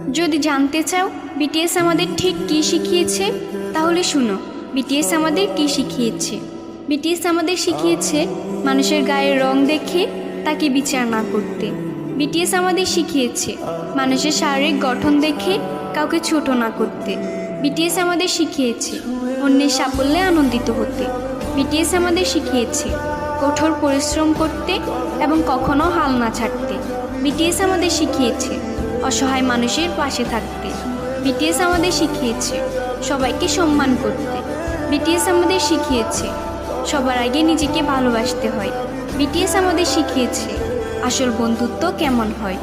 যদি জানতে চাও বিটিএস আমাদের ঠিক কী শিখিয়েছে, তাহলে শুনো বিটিএস আমাদের কী শিখিয়েছে। বিটিএস আমাদের শিখিয়েছে মানুষের গায়ের রং দেখে তাকে বিচার না করতে। বিটিএস আমাদের শিখিয়েছে মানুষের শারীরিক গঠন দেখে কাউকে ছোট না করতে। বিটিএস আমাদের শিখিয়েছে অন্যের সাফল্যে আনন্দিত হতে। বিটিএস আমাদের শিখিয়েছে কঠোর পরিশ্রম করতে এবং কখনো হাল না ছাড়তে। বিটিএস আমাদের শিখিয়েছে অসহায় মানুষের পাশে থাকতে। বিটিএস আমাদের শিখিয়েছে সবাইকে সম্মান করতে। বিটিএস আমাদের শিখিয়েছে সবার আগে নিজেকে ভালোবাসতে হয়। বিটিএস আমাদের শিখিয়েছে আসল বন্ধুত্ব কেমন হয়।